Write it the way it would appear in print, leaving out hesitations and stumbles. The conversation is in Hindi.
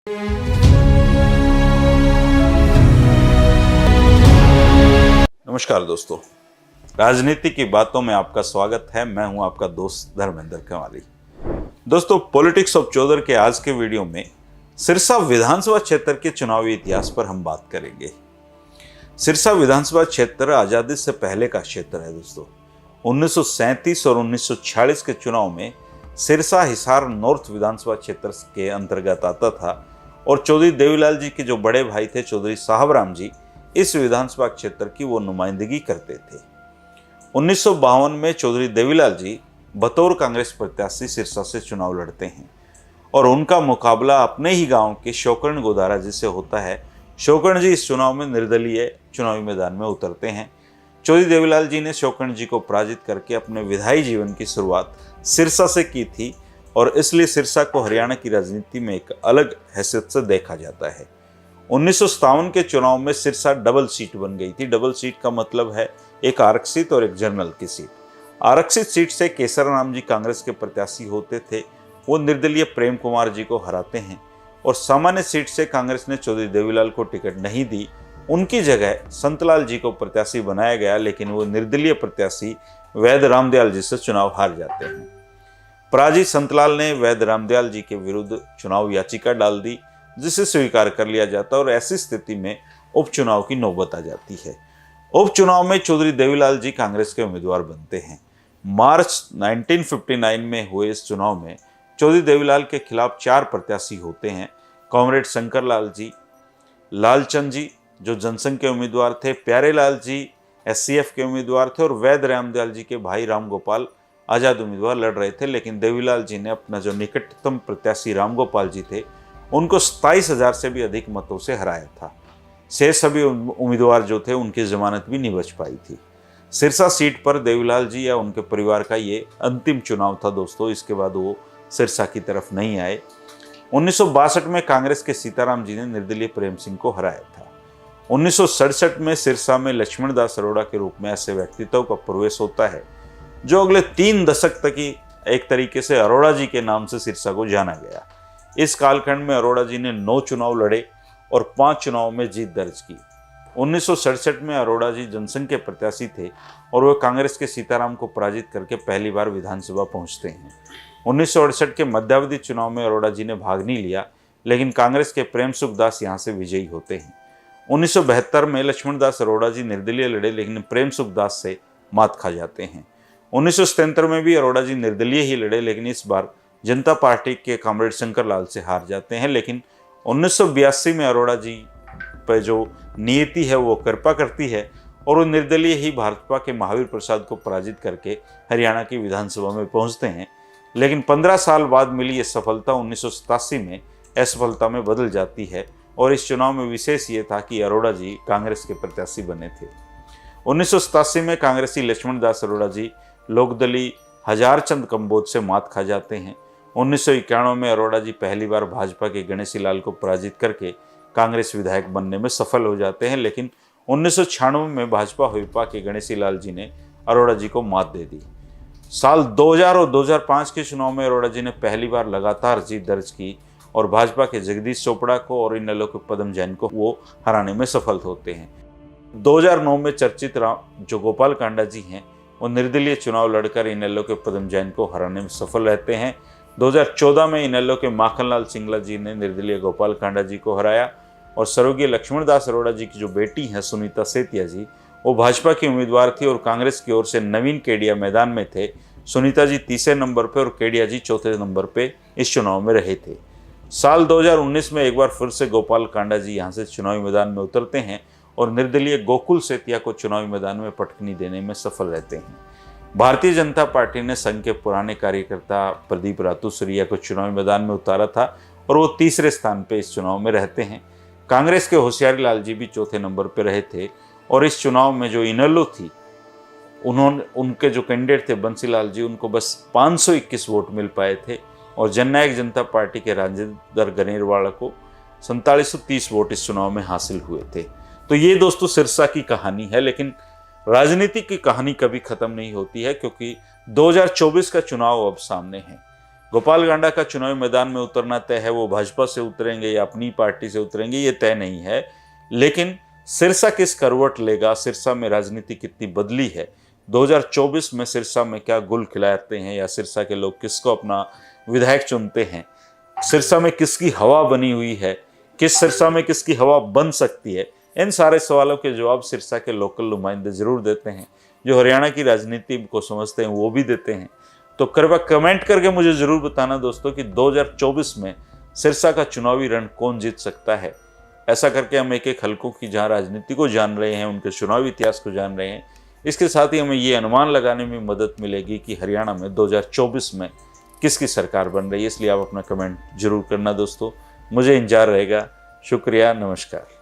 नमस्कार दोस्तों, राजनीति की बातों में आपका स्वागत है। मैं हूं आपका दोस्त धर्मेंद्र कंवाली। दोस्तों, पॉलिटिक्स ऑफ चौधर के आज के वीडियो में सिरसा विधानसभा क्षेत्र के चुनावी इतिहास पर हम बात करेंगे। सिरसा विधानसभा क्षेत्र आजादी से पहले का क्षेत्र है। दोस्तों, 1937 और 1946 के चुनाव में सिरसा हिसार नॉर्थ विधानसभा क्षेत्र के अंतर्गत आता था और चौधरी देवीलाल जी के जो बड़े भाई थे चौधरी साहब राम जी इस विधानसभा क्षेत्र की वो नुमाइंदगी करते थे। 1952 में चौधरी देवीलाल जी बतौर कांग्रेस प्रत्याशी सिरसा से चुनाव लड़ते हैं और उनका मुकाबला अपने ही गांव के शौकर्ण गोदारा जी से होता है। शौकर्ण जी इस चुनाव में निर्दलीय चुनावी मैदान में उतरते हैं। चौधरी देवीलाल जी ने शौकर्ण जी को पराजित करके अपने विधायी जीवन की शुरुआत सिरसा से की थी और इसलिए सिरसा को हरियाणा की राजनीति में एक अलग हैसियत से देखा जाता है। 1957 के चुनाव में सिरसा डबल सीट बन गई थी। डबल सीट का मतलब है एक आरक्षित और एक जनरल की सीट। आरक्षित सीट से केसर राम जी कांग्रेस के प्रत्याशी होते थे, वो निर्दलीय प्रेम कुमार जी को हराते हैं और सामान्य सीट से कांग्रेस ने चौधरी देवीलाल को टिकट नहीं दी। उनकी जगह संतलाल जी को प्रत्याशी बनाया गया, लेकिन वो निर्दलीय प्रत्याशी वैद्य रामदयाल जी से चुनाव हार जाते हैं। पराजित संतलाल ने वैद्य रामदयाल जी के विरुद्ध चुनाव याचिका डाल दी, जिसे स्वीकार कर लिया जाता और ऐसी स्थिति में उपचुनाव की नौबत आ जाती है। उपचुनाव में चौधरी देवीलाल जी कांग्रेस के उम्मीदवार बनते हैं। मार्च 1959 में हुए इस चुनाव में चौधरी देवीलाल के खिलाफ 4 प्रत्याशी होते हैं। कॉमरेड शंकर लाल जी, लालचंद जी जो जनसंघ के उम्मीदवार थे, प्यारे लाल जी SCF के उम्मीदवार थे और वैद्य रामदयाल जी के भाई राम गोपाल आजाद उम्मीदवार लड़ रहे थे। लेकिन देवीलाल जी ने अपना जो निकटतम प्रत्याशी राम गोपाल जी थे उनको 27,000 से भी अधिक मतों से हराया था। शेष सभी उम्मीदवार जो थे उनकी जमानत भी नहीं बच पाई थी। सिरसा सीट पर देवीलाल जी या उनके परिवार का ये अंतिम चुनाव था। दोस्तों, इसके बाद वो सिरसा की तरफ नहीं आए। 1962 में कांग्रेस के सीताराम जी ने निर्दलीय प्रेम सिंह को हराया था। 1967 में सिरसा में लक्ष्मण दास अरोड़ा के रूप में ऐसे व्यक्तित्व का प्रवेश होता है जो अगले 3 दशक तक ही एक तरीके से अरोड़ा जी के नाम से सिरसा को जाना गया। इस कालखंड में अरोड़ा जी ने 9 चुनाव लड़े और 5 चुनाव में जीत दर्ज की। 1967 में अरोड़ा जी जनसंघ के प्रत्याशी थे और वे कांग्रेस के सीताराम को पराजित करके पहली बार विधानसभा पहुंचते हैं। 1968 के मध्यावधि चुनाव में अरोड़ा जी ने भाग नहीं लिया, लेकिन कांग्रेस के प्रेम सुख दास यहाँ से विजयी होते हैं। 1972 में लक्ष्मण दास अरोड़ा जी निर्दलीय लड़े, लेकिन प्रेम सुख दास से मात खा जाते हैं। 1977 में भी अरोड़ा जी निर्दलीय ही लड़े, लेकिन इस बार जनता पार्टी के कॉमरेड शंकर लाल से हार जाते हैं। लेकिन 1982 में अरोड़ा जी पर जो नियति है वो कृपा करती है और वो निर्दलीय ही भाजपा के महावीर प्रसाद को पराजित करके हरियाणा की विधानसभा में पहुंचते हैं। लेकिन 15 साल बाद मिली ये सफलता 1987 में असफलता में बदल जाती है और इस चुनाव में विशेष ये था कि अरोड़ा जी कांग्रेस के प्रत्याशी बने थे। 1987 में कांग्रेसी लक्ष्मण दास अरोड़ा जी लोकदली हजारचंद कंबोज से मात खा जाते हैं। 1991 में अरोड़ा जी पहली बार भाजपा के गणेशी लाल को पराजित करके कांग्रेस विधायक बनने में सफल हो जाते हैं। लेकिन 1996 में भाजपा हुइपा के गणेशी लाल जी ने अरोड़ा जी को मात दे दी। साल 2000 और 2005 के चुनाव में अरोड़ा जी ने पहली बार लगातार जीत दर्ज की और भाजपा के जगदीश चोपड़ा को और इनेलो के पदम जैन को वो हराने में सफल होते हैं। 2009 में चर्चित जो गोपाल कांडा जी हैं वो निर्दलीय चुनाव लड़कर इनेलो के पदम जैन को हराने में सफल रहते हैं। 2014 में इनेलो के माखनलाल सिंगला जी ने निर्दलीय गोपाल कांडा जी को हराया और स्वर्गीय लक्ष्मण दास अरोड़ा जी की जो बेटी हैं सुनीता सेतिया जी, वो भाजपा की उम्मीदवार थी और कांग्रेस की ओर से नवीन केडिया मैदान में थे। सुनीता जी तीसरे नंबर पर और केडिया जी चौथे नंबर पे इस चुनाव में रहे थे। साल 2019 में एक बार फिर से गोपाल कांडा जी यहाँ से चुनावी मैदान में उतरते हैं और निर्दलीय गोकुल सेतिया को चुनावी मैदान में पटकनी देने में सफल रहते हैं। भारतीय जनता पार्टी ने संघ के पुराने कार्यकर्ता प्रदीप रातुसरिया को चुनावी मैदान में उतारा था और वो तीसरे स्थान पे इस चुनाव में रहते हैं। कांग्रेस के होशियारी लाल जी भी चौथे नंबर पे रहे थे और इस चुनाव में जो इनेलो थी उनके जो कैंडिडेट थे बंसीलाल जी, उनको बस 521 वोट मिल पाए थे और जननायक जनता पार्टी के राजेंद्र गनेरवाला को 4730 वोट इस चुनाव में हासिल हुए थे। तो ये दोस्तों सिरसा की कहानी है, लेकिन राजनीति की कहानी कभी खत्म नहीं होती है क्योंकि 2024 का चुनाव अब सामने है। गोपाल कांडा का चुनावी मैदान में उतरना तय है, वो भाजपा से उतरेंगे या अपनी पार्टी से उतरेंगे ये तय नहीं है। लेकिन सिरसा किस करवट लेगा, सिरसा में राजनीति कितनी बदली है, 2024 में सिरसा में क्या गुल खिलाते हैं या सिरसा के लोग किसको अपना विधायक चुनते हैं, सिरसा में किसकी हवा बनी हुई है, किस सिरसा में किसकी हवा बन सकती है, इन सारे सवालों के जवाब सिरसा के लोकल नुमाइंदे जरूर देते हैं। जो हरियाणा की राजनीति को समझते हैं वो भी देते हैं। तो कृपया कमेंट करके मुझे जरूर बताना दोस्तों कि 2024 में सिरसा का चुनावी रण कौन जीत सकता है। ऐसा करके हम एक एक हलकों की जहां राजनीति को जान रहे हैं, उनके चुनावी इतिहास को जान रहे हैं, इसके साथ ही हमें ये अनुमान लगाने में मदद मिलेगी कि हरियाणा में 2024 में किसकी सरकार बन रही है। इसलिए आप अपना कमेंट जरूर करना दोस्तों, मुझे इंतजार रहेगा। शुक्रिया, नमस्कार।